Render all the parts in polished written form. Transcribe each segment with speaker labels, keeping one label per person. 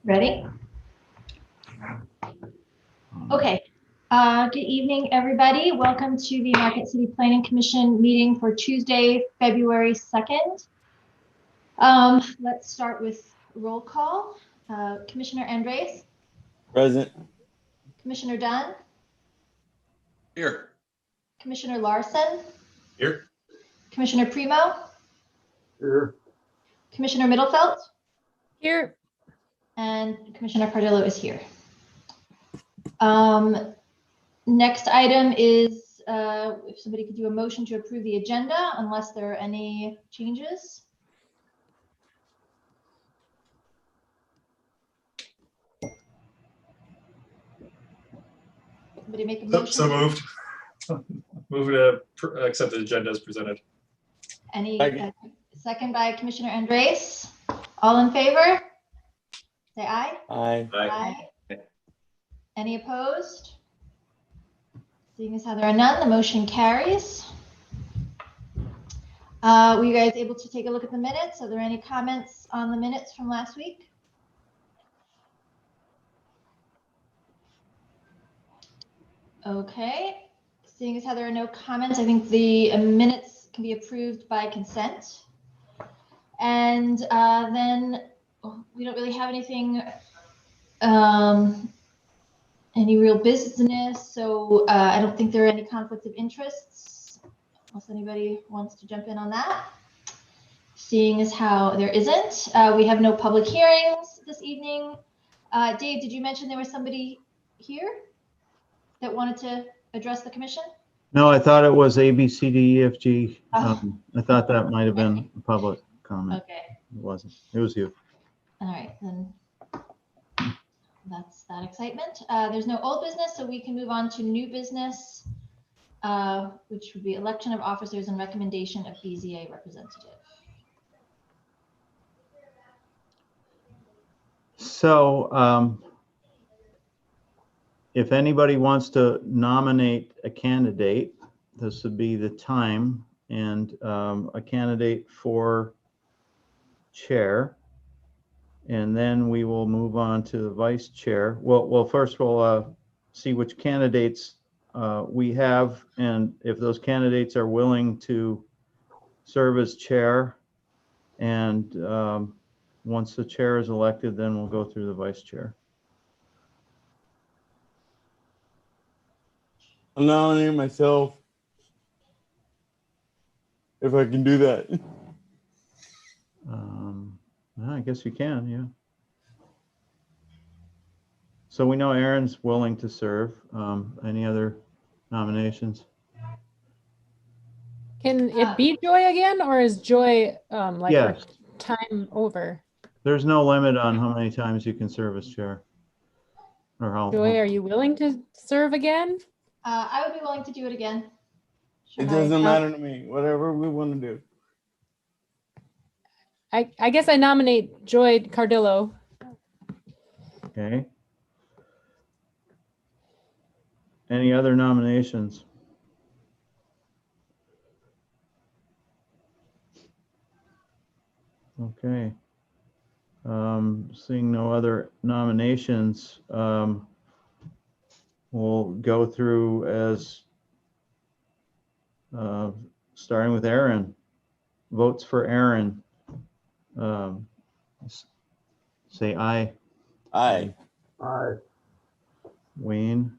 Speaker 1: Ready? Okay. Good evening, everybody. Welcome to the Market City Planning Commission meeting for Tuesday, February 2nd. Let's start with roll call. Commissioner Andres,
Speaker 2: Present.
Speaker 1: Commissioner Dunn,
Speaker 3: Here.
Speaker 1: Commissioner Larson,
Speaker 3: Here.
Speaker 1: Commissioner Primo,
Speaker 3: Here.
Speaker 1: Commissioner Middlefelt,
Speaker 4: Here.
Speaker 1: and Commissioner Cardillo is here. Next item is if somebody could do a motion to approve the agenda unless there are any changes. Somebody make a motion.
Speaker 3: So moved. Move to accept the agenda as presented.
Speaker 1: Any
Speaker 2: Second.
Speaker 1: second by Commissioner Andres. All in favor? Say aye.
Speaker 2: Aye.
Speaker 1: Aye. Any opposed? Seeing as how there are none, the motion carries. Were you guys able to take a look at the minutes? Are there any comments on the minutes from last week? Okay, seeing as how there are no comments, I think the minutes can be approved by consent. And then we don't really have anything, any real business. So I don't think there are any conflicts of interests, unless anybody wants to jump in on that. Seeing as how there isn't, we have no public hearings this evening. Dave, did you mention there was somebody here that wanted to address the commission?
Speaker 5: No, I thought it was A, B, C, D, E, F, G.
Speaker 1: Oh.
Speaker 5: I thought that might have been a public comment.
Speaker 1: Okay,
Speaker 5: It wasn't. It was you.
Speaker 1: all right, then that's that excitement. There's no old business, so we can move on to new business, which would be election of officers and recommendation of BZA representative.
Speaker 5: So if anybody wants to nominate a candidate, this would be the time, and a candidate for chair. And then we will move on to the vice chair. Well, first we'll see which candidates we have, and if those candidates are willing to serve as chair. And once the chair is elected, then we'll go through the vice chair.
Speaker 2: I'm nominating myself. If I can do that.
Speaker 5: I guess you can, yeah. So we know Aaron's willing to serve. Any other nominations?
Speaker 4: Can it be Joy again, or is Joy like her
Speaker 5: Yes.
Speaker 4: time over?
Speaker 5: There's no limit on how many times you can serve as chair. Or how.
Speaker 4: Joy, are you willing to serve again?
Speaker 1: I would be willing to do it again.
Speaker 2: It
Speaker 1: Should I-
Speaker 2: doesn't matter to me. Whatever we want to do.
Speaker 4: I guess I nominate Joy Cardillo.
Speaker 5: Okay. Any other nominations? Okay. Seeing no other nominations, we'll go through as starting with Aaron. Votes for Aaron. Say aye.
Speaker 2: Aye.
Speaker 3: Aye.
Speaker 5: Wayne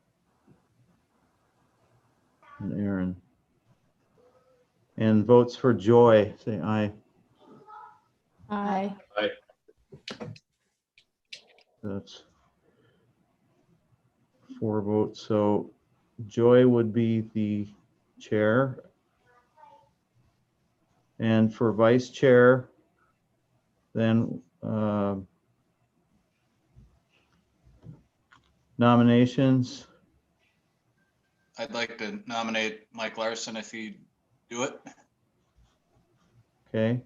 Speaker 5: and Aaron. And votes for Joy. Say aye.
Speaker 4: Aye.
Speaker 5: That's 4 votes. So Joy would be the chair. And for vice chair, then nominations.
Speaker 3: I'd like to nominate Mike Larson if he'd do it.
Speaker 5: Okay.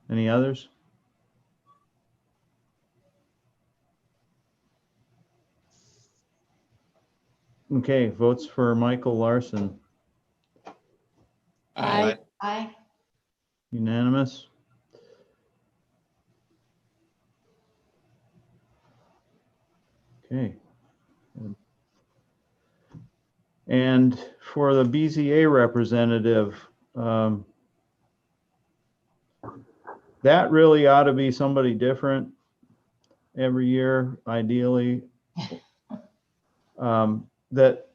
Speaker 5: Any others? Okay, votes for Michael Larson.
Speaker 4: Aye.
Speaker 1: Aye.
Speaker 5: Unanimous? Okay. Good. And for the BZA representative, that really ought to be somebody different every year, ideally. That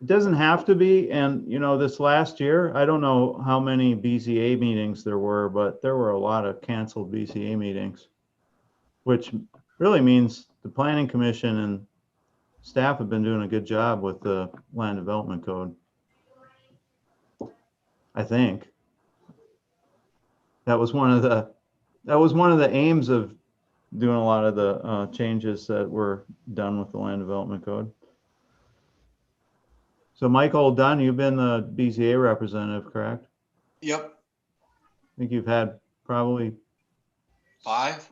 Speaker 5: it doesn't have to be. And, you know, this last year, I don't know how many BZA meetings there were, but there were a lot of canceled BZA meetings, which really means the Planning Commission and staff have been doing a good job with the land development code. I think that was one of the aims of doing a lot of the changes that were done with the land development code. So Michael Dunn, you've been the BZA representative, correct?
Speaker 3: Yep,
Speaker 5: I think you've had probably
Speaker 3: 5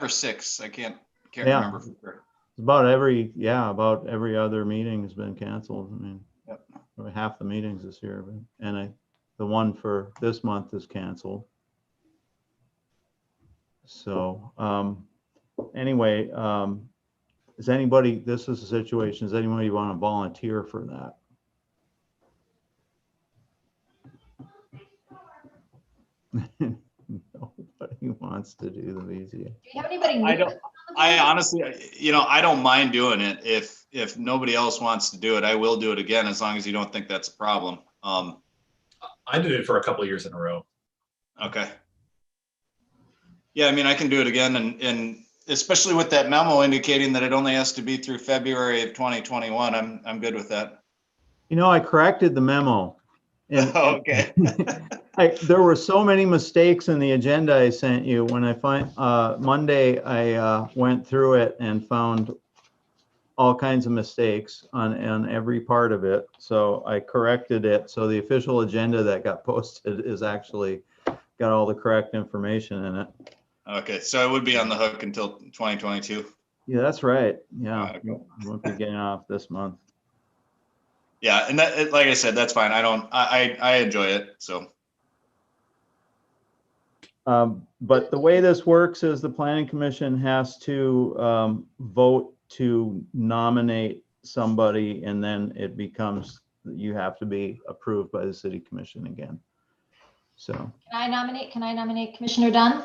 Speaker 3: or 6. I can't
Speaker 5: Yeah.
Speaker 3: remember for sure.
Speaker 5: about every other meeting has been canceled. I mean,
Speaker 3: Yep.
Speaker 5: probably half the meetings this year, the one for this month is canceled. So anyway, this is a situation, does anybody want to volunteer for that? Nobody wants to do the BZA.
Speaker 1: Do you have anybody?
Speaker 3: I
Speaker 1: new
Speaker 3: don't-
Speaker 1: on the
Speaker 3: I
Speaker 1: board?
Speaker 3: honestly, I don't mind doing it. If nobody else wants to do it, I will do it again, as long as you don't think that's a problem.
Speaker 6: I did it for a couple of years in a row.
Speaker 3: Okay. Yeah, I mean, I can do it again, and especially with that memo indicating that it only has to be through February of 2021, I'm good with that.
Speaker 5: You know, I corrected the memo. And
Speaker 3: Okay.
Speaker 5: there were so many mistakes in the agenda I sent you. When Monday, I went through it and found all kinds of mistakes on every part of it. So I corrected it. So the official agenda that got posted is actually got all the correct information in it.
Speaker 3: Okay, so I would be on the hook until 2022.
Speaker 5: Yeah, that's right. Yeah,
Speaker 3: Okay.
Speaker 5: you won't be getting off this month.
Speaker 3: Yeah, and that, like I said, that's fine. I enjoy it, so.
Speaker 5: But the way this works is the planning commission has to vote to nominate somebody, and then it becomes, you have to be approved by the city commission again. So
Speaker 1: Can I nominate Commissioner Dunn?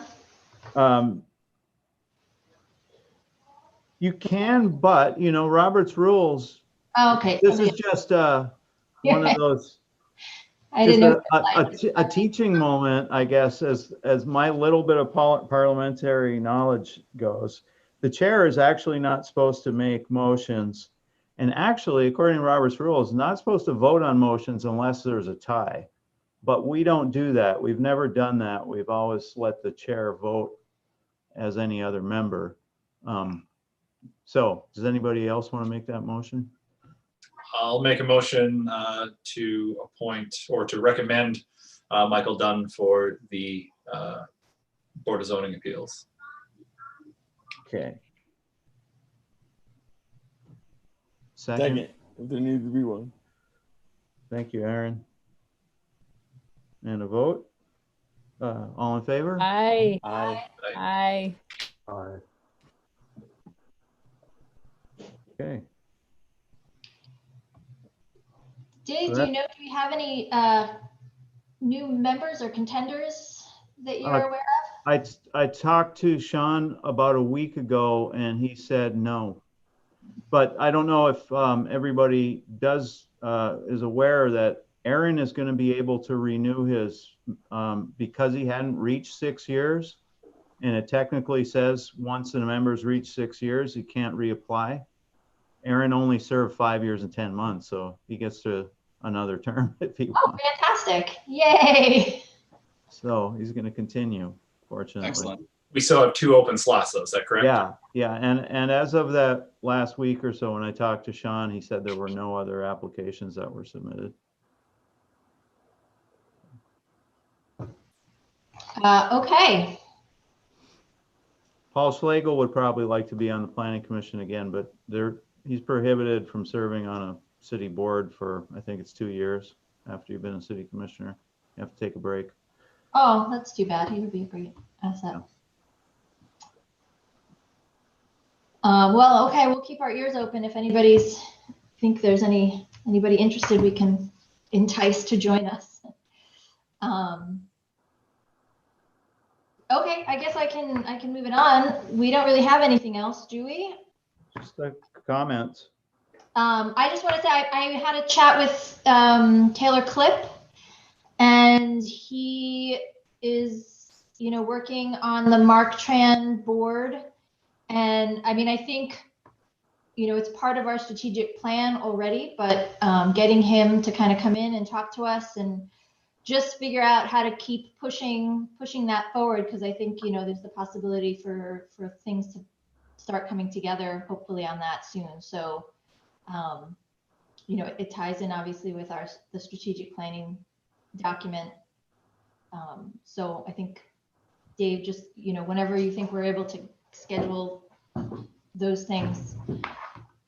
Speaker 5: you can, but you know, Robert's rules,
Speaker 1: Oh, okay.
Speaker 5: this is just one of those,
Speaker 1: I
Speaker 5: just
Speaker 1: didn't know.
Speaker 5: a teaching moment, I guess, as my little bit of parliamentary knowledge goes. The chair is actually not supposed to make motions. And actually, according to Robert's rules, not supposed to vote on motions unless there's a tie. But we don't do that. We've never done that. We've always let the chair vote as any other member. So does anybody else want to make that motion?
Speaker 6: I'll make a motion to appoint or to recommend Michael Dunn for the Board of Zoning Appeals.
Speaker 5: Okay.
Speaker 2: Second, if there needs to be one.
Speaker 5: Thank you, Aaron. And a vote? All in favor?
Speaker 4: Aye,
Speaker 2: Aye.
Speaker 4: aye.
Speaker 5: Aye. Okay.
Speaker 1: Dave, do you know, do we have any new members or contenders that you're aware of?
Speaker 5: I talked to Sean about a week ago and he said no. But I don't know if everybody is aware that Aaron is going to be able to renew his, because he hadn't reached 6 years. And it technically says once a member's reached 6 years, he can't reapply. Aaron only served 5 years and 10 months, so he gets to another term if he
Speaker 1: Oh,
Speaker 5: wants.
Speaker 1: fantastic. Yay.
Speaker 5: So he's going to continue, fortunately.
Speaker 3: Excellent.
Speaker 6: We still have 2 open slots though, is that correct?
Speaker 5: Yeah. And as of that last week or so, when I talked to Sean, he said there were no other applications that were submitted.
Speaker 1: Okay.
Speaker 5: Paul Schlegel would probably like to be on the planning commission again, but he's prohibited from serving on a city board for, I think it's 2 years after you've been a city commissioner. have to take a break.
Speaker 1: Oh, that's too bad. He would be a great asset. Well, okay, we'll keep our ears open. If think there's anybody interested, we can entice to join us. Okay, I guess I can move it on. We don't really have anything else, do we?
Speaker 5: Just a comment.
Speaker 1: I just want to say I had a chat with Taylor Clipp, and he is, working on the MarkTran board. And I mean, I think, it's part of our strategic plan already, but getting him to kind of come in and talk to us and just figure out how to keep pushing that forward, because I think, there's the possibility for things to start coming together, hopefully on that soon. So, it ties in obviously with the strategic planning document. So I think, Dave, just, whenever you think we're able to schedule those things,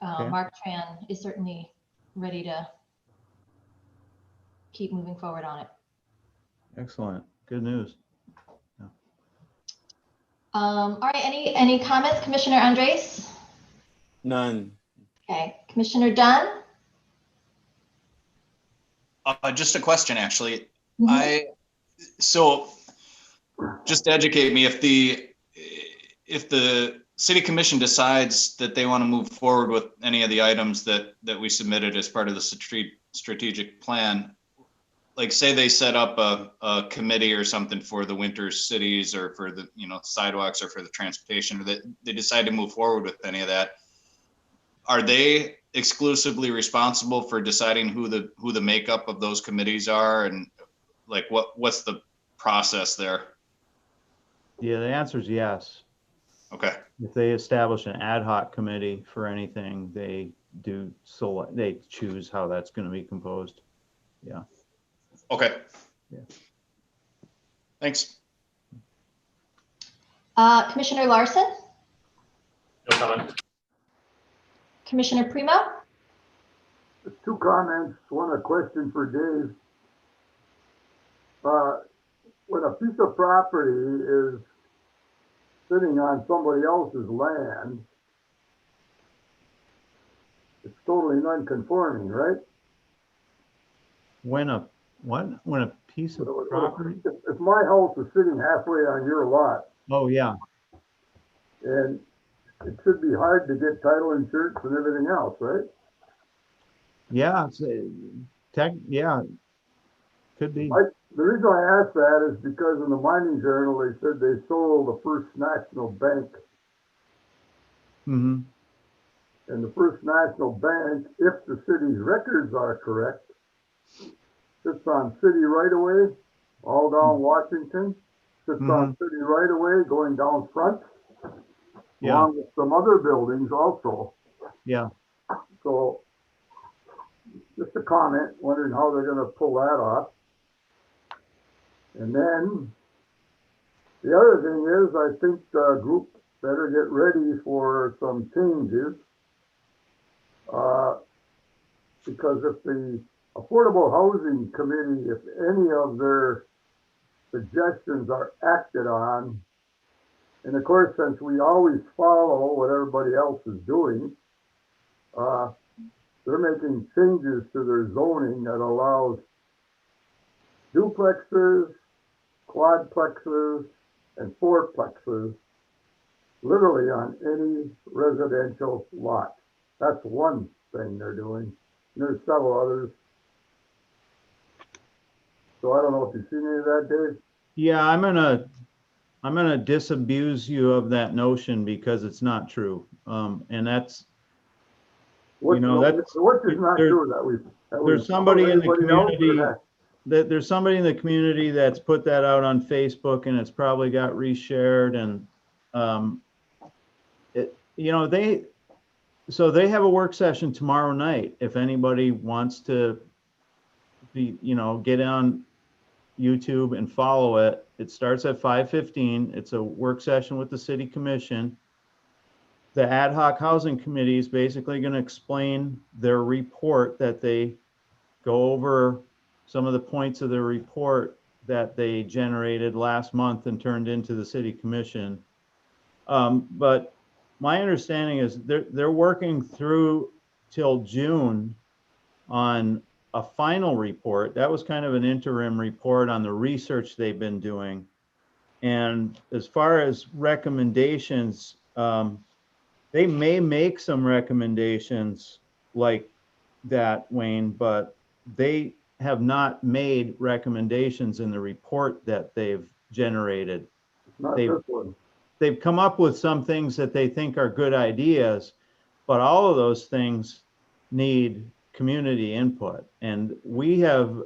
Speaker 5: Okay.
Speaker 1: MarkTran is certainly ready to keep moving forward on it.
Speaker 5: Excellent. Good news.
Speaker 1: All right, any comments, Commissioner Andres?
Speaker 2: None.
Speaker 1: Okay, Commissioner Dunn?
Speaker 3: Just a question, actually.
Speaker 1: Mhm.
Speaker 3: So just to educate me, if the city commission decides that they want to move forward with any of the items that we submitted as part of the strategic plan, like say they set up a committee or something for the winter cities or for the, sidewalks or for the transportation, or that they decide to move forward with any of that, are they exclusively responsible for deciding who the makeup of those committees are, and like what's the process there?
Speaker 5: Yeah, the answer is yes.
Speaker 3: Okay.
Speaker 5: If they establish an ad hoc committee for anything, they do select, they choose how that's going to be composed. Yeah.
Speaker 3: Okay.
Speaker 5: Yeah.
Speaker 3: Thanks.
Speaker 1: Commissioner Larson?
Speaker 6: No comment.
Speaker 1: Commissioner Primo?
Speaker 7: Two comments, one a question for Dave. When a piece of property is sitting on somebody else's land, it's totally non-conforming, right?
Speaker 5: When a piece of property?
Speaker 7: If my house is sitting halfway on your lot,
Speaker 5: Oh, yeah.
Speaker 7: and it should be hard to get title insurance and everything else, right?
Speaker 5: Yeah. Yeah. Could be.
Speaker 7: The reason I asked that is because in the mining journal, they said they sold the First National Bank.
Speaker 5: Mm-hmm.
Speaker 7: And the First National Bank, if the city's records are correct, sits on city right-of-way, all down Washington, sits on city right-of-way going down front, along with some other buildings also.
Speaker 5: Yeah.
Speaker 7: So just a comment, wondering how they're going to pull that off. And then the other thing is, I think the group better get ready for some changes. Because if the Affordable Housing Committee, if any of their suggestions are acted on, and of course, since we always follow what everybody else is doing, they're making changes to their zoning that allows duplexes, quadplexes, and fourplexes literally on any residential lot. That's one thing they're doing. There's several others. So I don't know if you've seen any of that, Dave.
Speaker 5: Yeah, I'm gonna disabuse you of that notion because it's not true. And that's
Speaker 7: Which is not true that we
Speaker 5: there's somebody in the
Speaker 7: everybody else
Speaker 5: community
Speaker 7: or
Speaker 5: there's somebody in the community that's put that out on Facebook, and it's probably got reshared, and they have a work session tomorrow night. If anybody wants to get on YouTube and follow it, it starts at 5:15. It's a work session with the city commission. The ad hoc housing committee is basically going to explain their report that they go over some of the points of the report that they generated last month and turned into the city commission. But my understanding is they're working through till June on a final report. That was kind of an interim report on the research they've been doing. And as far as recommendations, they may make some recommendations like that, Wayne, but they have not made recommendations in the report that they've generated.
Speaker 7: Not
Speaker 5: They've-
Speaker 7: this one.
Speaker 5: They've come up with some things that they think are good ideas, but all of those things need community input. And we have,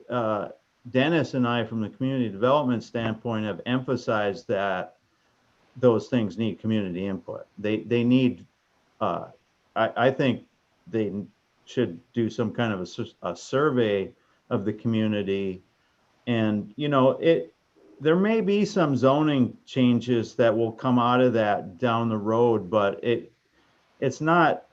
Speaker 5: Dennis and I, from the community development standpoint, have emphasized that those things need community input. They need, I think they should do some kind of a survey of the community. And, you know, there may be some zoning changes that will come out of that down the road, but it's not,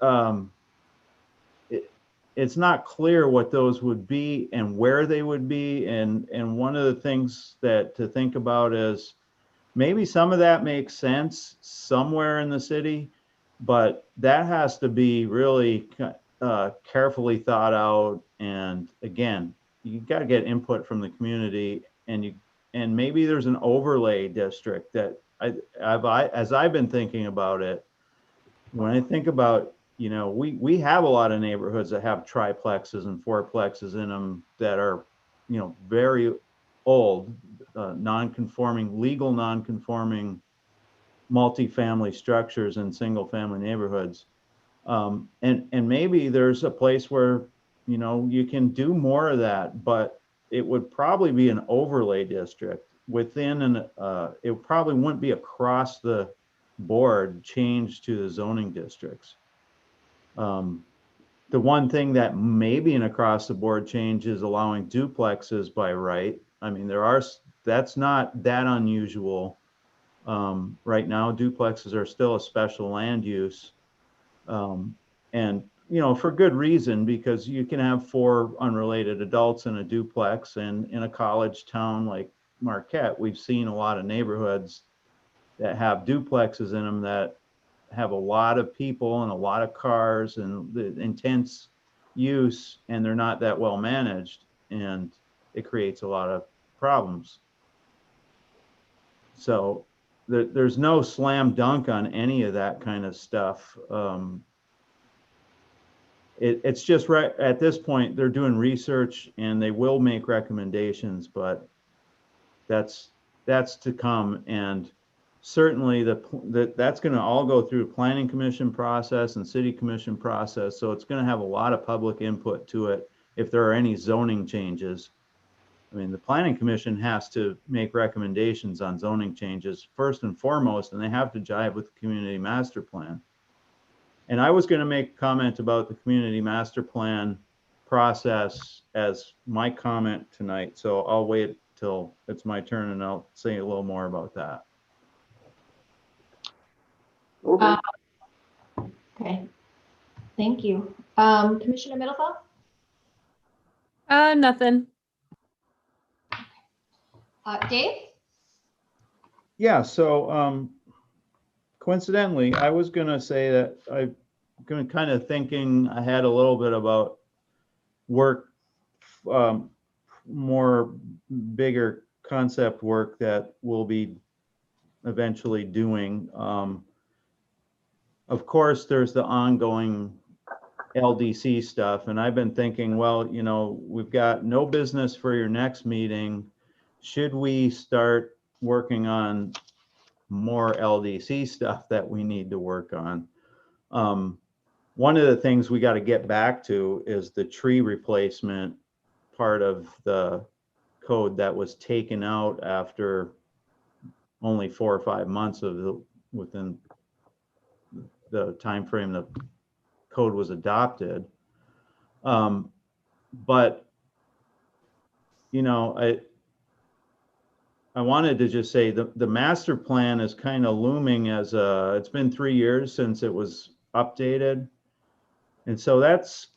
Speaker 5: it's not clear what those would be and where they would be. And one of the things that to think about is maybe some of that makes sense somewhere in the city, but that has to be really carefully thought out. And again, you got to get input from the community, and maybe there's an overlay district that as I've been thinking about it, when I think about, you know, we have a lot of neighborhoods that have triplexes and fourplexes in them that are, you know, very old, non-conforming, legal non-conforming multifamily structures in single family neighborhoods. And maybe there's a place where, you know, you can do more of that, but it would probably be an overlay district within it probably wouldn't be across the board change to the zoning districts. The one thing that may be an across the board change is allowing duplexes by right. I mean, that's not that unusual. Right now, duplexes are still a special land use. And, you know, for good reason, because you can have 4 unrelated adults in a duplex, and in a college town like Marquette, we've seen a lot of neighborhoods that have duplexes in them that have a lot of people and a lot of cars and the intense use, and they're not that well managed, and it creates a lot of problems. So there's no slam dunk on any of that kind of stuff. It's just right at this point, they're doing research and they will make recommendations, but that's to come. And certainly that's going to all go through planning commission process and city commission process. So it's going to have a lot of public input to it if there are any zoning changes. I mean, the planning commission has to make recommendations on zoning changes first and foremost, and they have to jive with the community master plan. And I was going to make a comment about the community master plan process as my comment tonight. So I'll wait till it's my turn and I'll say a little more about that.
Speaker 7: Okay,
Speaker 1: Okay, thank you. Commissioner Middlefeld?
Speaker 4: Nothing.
Speaker 1: Dave?
Speaker 5: Yeah, so coincidentally, I was going to say that I'm going to kind of thinking ahead a little bit about work, more bigger concept work that we'll be eventually doing. Of course, there's the ongoing LDC stuff, and I've been thinking, well, you know, we've got no business for your next meeting. Should we start working on more LDC stuff that we need to work on? One of the things we got to get back to is the tree replacement part of the code that was taken out after only 4 or 5 months within the time frame the code was adopted. But you know, I wanted to just say the master plan is kind of looming as it's been 3 years since it was updated. And so that's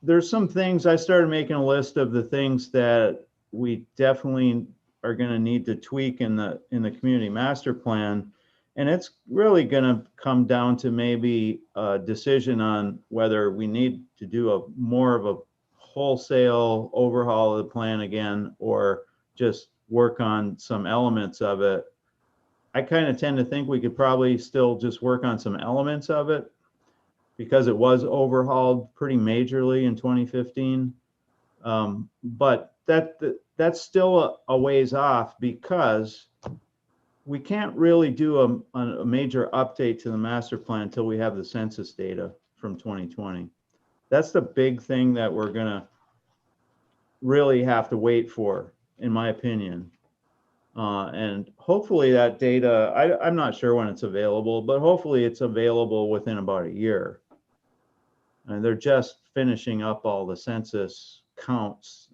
Speaker 5: there's some things, I started making a list of the things that we definitely are going to need to tweak in the community master plan. And it's really going to come down to maybe a decision on whether we need to do more of a wholesale overhaul of the plan again, or just work on some elements of it. I kind of tend to think we could probably still just work on some elements of it, because it was overhauled pretty majorly in 2015. But that's still a ways off, because we can't really do a major update to the master plan until we have the census data from 2020. That's the big thing that we're gonna really have to wait for, in my opinion. And hopefully that data, I'm not sure when it's available, but hopefully it's available within about a year. And they're just finishing up all the census counts.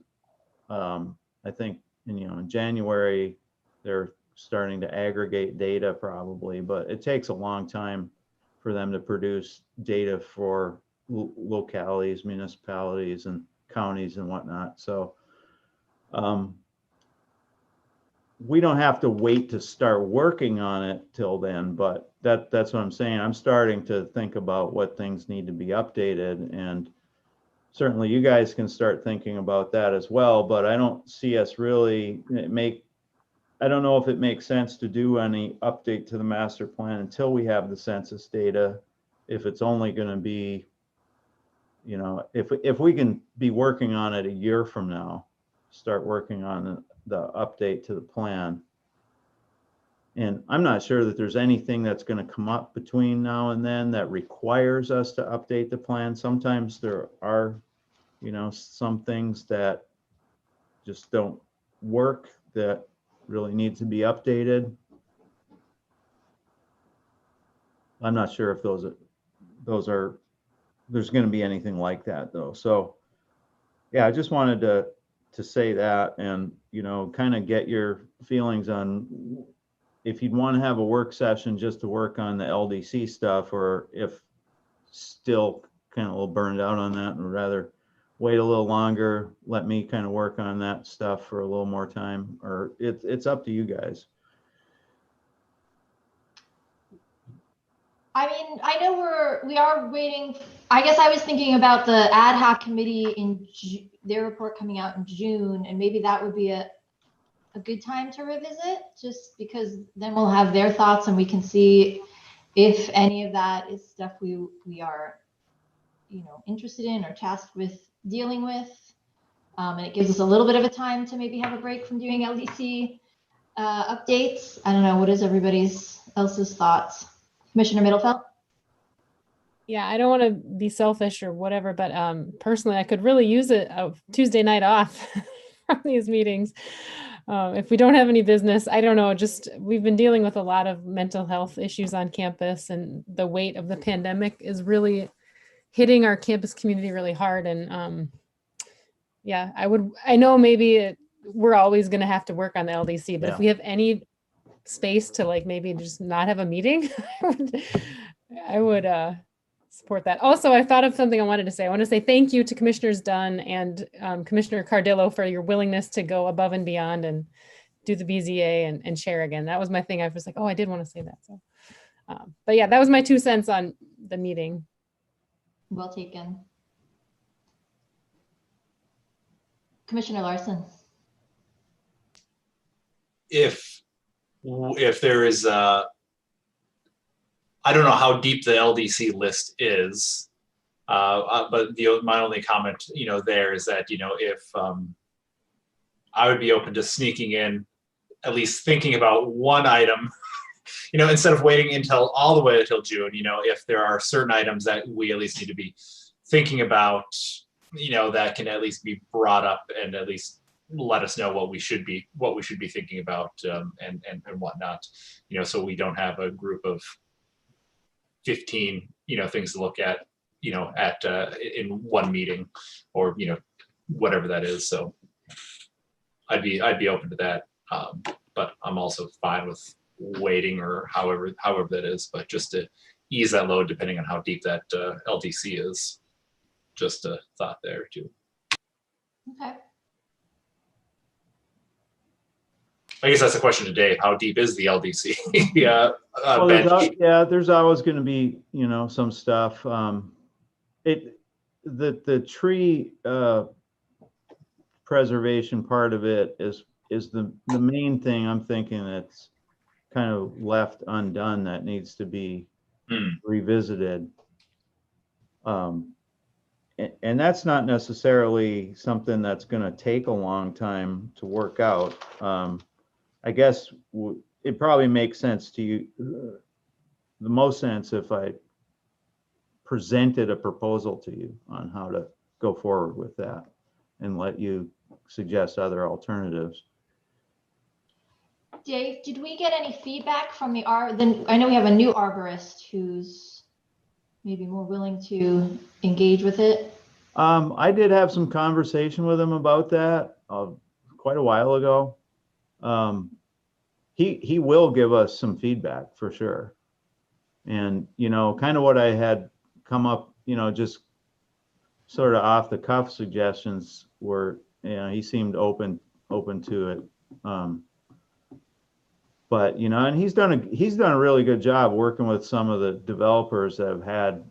Speaker 5: I think in January, they're starting to aggregate data probably, but it takes a long time for them to produce data for localities, municipalities, and counties and whatnot. So we don't have to wait to start working on it till then, but that's what I'm saying. I'm starting to think about what things need to be updated, and certainly you guys can start thinking about that as well, but I don't see us really I don't know if it makes sense to do any update to the master plan until we have the census data. If it's only going to be, if we can be working on it a year from now, start working on the update to the plan. And I'm not sure that there's anything that's going to come up between now and then that requires us to update the plan. Sometimes there are, some things that just don't work that really need to be updated. I'm not sure if there's going to be anything like that though. So yeah, I just wanted to say that, and kind of get your feelings on if you'd want to have a work session just to work on the LDC stuff, or if still kind of a little burned out on that and rather wait a little longer, let me kind of work on that stuff for a little more time, or it's up to you guys.
Speaker 1: I mean, I know we are waiting. I guess I was thinking about the ad hoc committee their report coming out in June, and maybe that would be a good time to revisit, just because then we'll have their thoughts and we can see if any of that is stuff we are, interested in or tasked with dealing with. And it gives us a little bit of a time to maybe have a break from doing LDC updates. I don't know. What is everybody's else's thoughts? Commissioner Middlefeld?
Speaker 4: Yeah, I don't want to be selfish or whatever, but personally, I could really use a Tuesday night off from these meetings. If we don't have any business, I don't know, we've been dealing with a lot of mental health issues on campus, and the weight of the pandemic is really hitting our campus community really hard. And yeah, I know maybe we're always going to have to work on the LDC, but if we have any space to maybe just not have a meeting, I would support that. Also, I thought of something I wanted to say. I want to say thank you to Commissioners Dunn and Commissioner Cardillo for your willingness to go above and beyond and do the BZA and share again. That was my thing. I was like, oh, I did want to say that. So, but yeah, that was my 2 cents on the meeting.
Speaker 1: Well taken. Commissioner Larson.
Speaker 6: If there is I don't know how deep the LDC list is, but my only comment, there is that, if I would be open to sneaking in, at least thinking about one item, instead of waiting all the way until June, if there are certain items that we at least need to be thinking about, that can at least be brought up and at least let us know what we should be thinking about, and whatnot, so we don't have a group of 15 things to look at in one meeting, or whatever that is. So I'd be open to that, but I'm also fine with waiting or however that is, but just to ease that load depending on how deep that LDC is. just a thought there too.
Speaker 1: Okay.
Speaker 6: I guess that's a question to Dave. How deep is the LDC?
Speaker 5: Well,
Speaker 6: bench?
Speaker 5: there's always going to be, some stuff. The tree preservation part of it is the main thing I'm thinking that's kind of left undone that needs to be revisited. And that's not necessarily something that's going to take a long time to work out. I guess it probably makes sense to you, the most sense if I presented a proposal to you on how to go forward with that and let you suggest other alternatives.
Speaker 1: Dave, did we get any feedback from I know we have a new arborist who's maybe more willing to engage with it.
Speaker 5: I did have some conversation with him about that quite a while ago. He will give us some feedback for sure. And, kind of what I had come up, just sort of off the cuff suggestions were, he seemed open to it. But, and he's done a really good job working with some of the developers that have had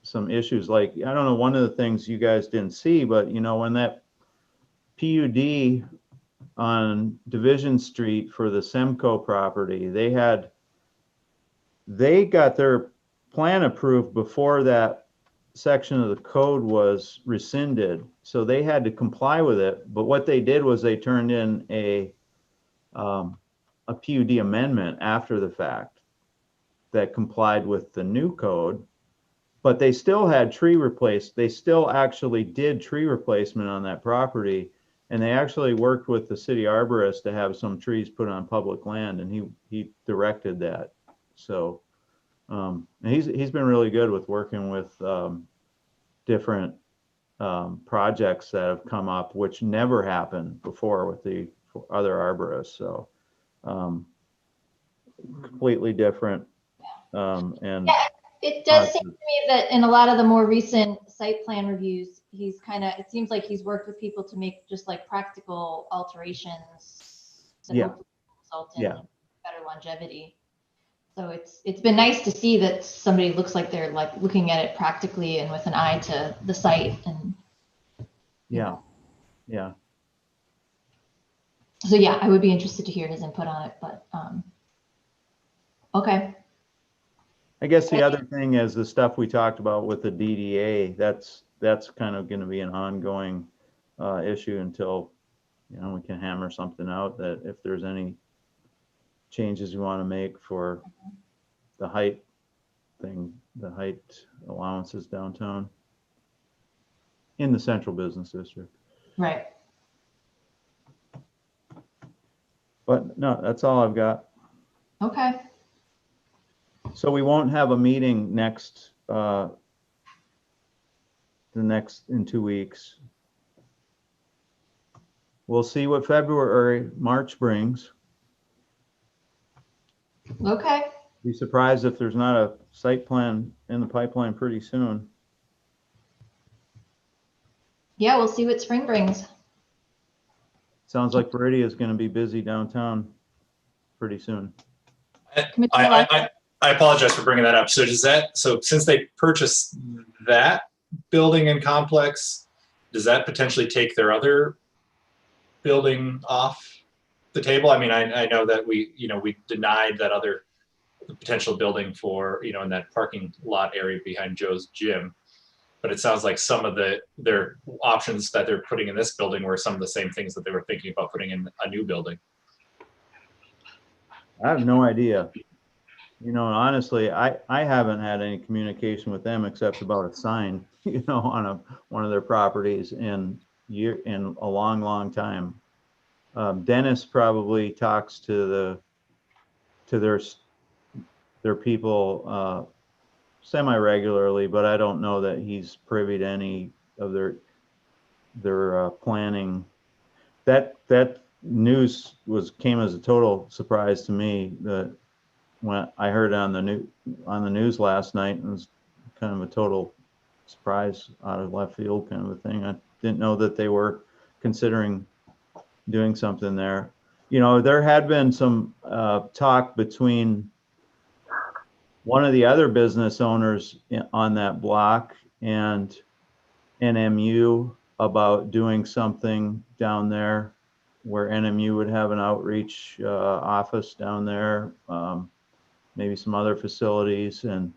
Speaker 5: some issues. Like, I don't know, one of the things you guys didn't see, but when that PUD on Division Street for the Semco property, they got their plan approved before that section of the code was rescinded. So they had to comply with it. But what they did was they turned in a PUD amendment after the fact that complied with the new code, but they still had they still actually did tree replacement on that property. And they actually worked with the city arborist to have some trees put on public land, and he directed that. So he's been really good with working with different projects that have come up, which never happened before with the other arborists. So completely different. And
Speaker 1: yeah, it does seem to me that in a lot of the more recent site plan reviews, it seems like he's worked with people to make just like practical alterations that hopefully result in better longevity. So it's been nice to see that somebody looks like they're like looking at it practically and with an eye to the site. And
Speaker 5: yeah.
Speaker 1: So yeah, I would be interested to hear his input on it, but okay.
Speaker 5: I guess the other thing is the stuff we talked about with the DDA. That's kind of going to be an ongoing issue until we can hammer something out, that if there's any changes you want to make for the height thing, the height allowances downtown in the central business district.
Speaker 1: Right.
Speaker 5: But no, that's all I've got.
Speaker 1: Okay.
Speaker 5: So we won't have a meeting in 2 weeks. We'll see what March brings.
Speaker 1: Okay.
Speaker 5: Be surprised if there's not a site plan in the pipeline pretty soon.
Speaker 1: Yeah, we'll see what spring brings.
Speaker 5: Sounds like Viridia is going to be busy downtown pretty soon.
Speaker 6: I apologize for bringing that up. So since they purchased that building and complex, does that potentially take their other building off the table? I mean, I know that we denied that other potential building for, in that parking lot area behind Joe's gym, but it sounds like some of their options that they're putting in this building were some of the same things that they were thinking about putting in a new building.
Speaker 5: I have no idea. Honestly, I haven't had any communication with them except about a sign, on one of their properties in a long, long time. Dennis probably talks to their people semi-regularly, but I don't know that he's privy to any of their planning. That news came as a total surprise to me, that when I heard on the news last night, it was kind of a total surprise out of left field kind of a thing. I didn't know that they were considering doing something there. You know, there had been some talk between one of the other business owners on that block and NMU about doing something down there where NMU would have an outreach office down there, maybe some other facilities, and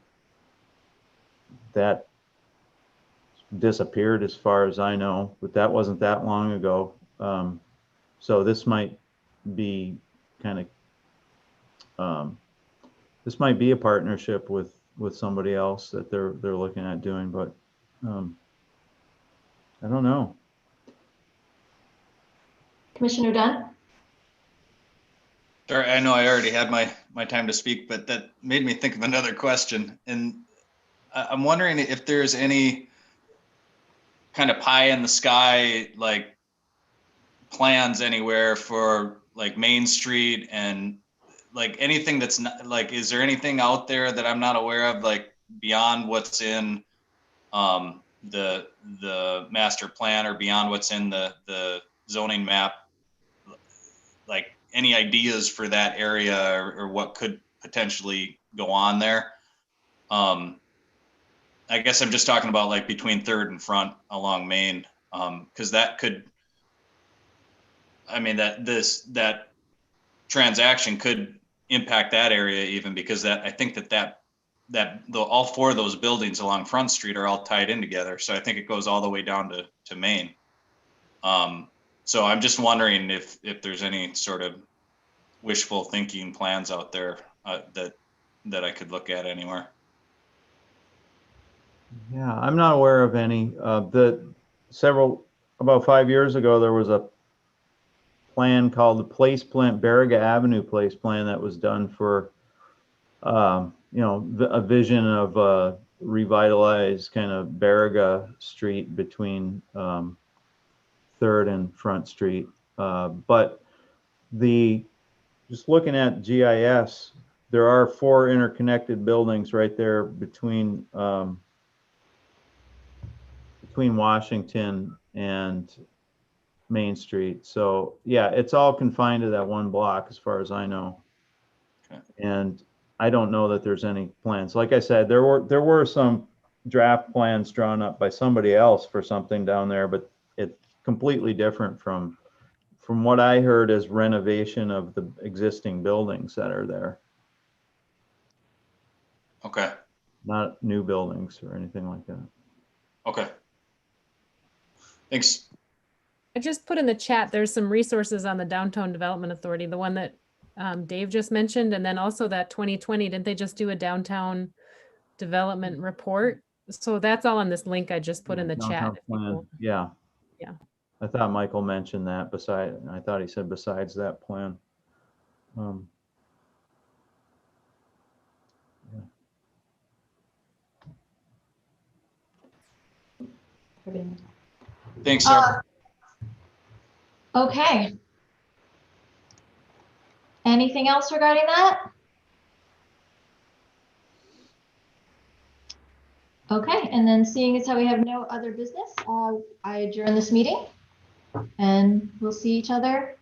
Speaker 5: that disappeared as far as I know, but that wasn't that long ago. So this might be kind of, this might be a partnership with somebody else that they're looking at doing, but I don't know.
Speaker 1: Commissioner Dunn?
Speaker 3: Sorry, I know I already had my time to speak, but that made me think of another question. And I'm wondering if there's any kind of pie in the sky, like plans anywhere for like Main Street and like anything that's not like, is there anything out there that I'm not aware of, like beyond what's in the master plan or beyond what's in the zoning map? Like any ideas for that area or what could potentially go on there? I guess I'm just talking about like between Third and Front along Main, because that could, I mean, that transaction could impact that area even, because that I think that all four of those buildings along Front Street are all tied in together. So I think it goes all the way down to Main. So I'm just wondering if there's any sort of wishful thinking plans out there that I could look at anywhere.
Speaker 5: Yeah, I'm not aware of any. About 5 years ago, there was a plan called the Place Plan, Baraga Avenue Place Plan, that was done for, you know, a vision of a revitalized kind of Baraga Street between Third and Front Street. But just looking at GIS, there are 4 interconnected buildings right there between Washington and Main Street. So yeah, it's all confined to that one block as far as I know.
Speaker 3: Okay.
Speaker 5: And I don't know that there's any plans. Like I said, there were some draft plans drawn up by somebody else for something down there, but it's completely different from what I heard as renovation of the existing buildings that are there.
Speaker 3: Okay.
Speaker 5: Not new buildings or anything like that.
Speaker 3: Okay. Thanks.
Speaker 4: I just put in the chat, there's some resources on the Downtown Development Authority, the one that Dave just mentioned, and then also that 2020, didn't they just do a downtown development report? So that's all on this link I just put in the
Speaker 5: Downtown
Speaker 4: chat.
Speaker 5: plan. Yeah.
Speaker 4: Yeah.
Speaker 5: I thought Michael mentioned that I thought he said besides that plan.
Speaker 3: Thanks, sir.
Speaker 1: Okay. Anything else regarding that? Okay, and then seeing as how we have no other business, I adjourn this meeting, and we'll see each other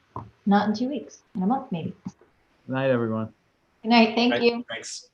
Speaker 1: not in 2 weeks, in a month maybe.
Speaker 5: Good night, everyone.
Speaker 1: Good night. Thank
Speaker 6: Right,
Speaker 1: you.
Speaker 6: thanks.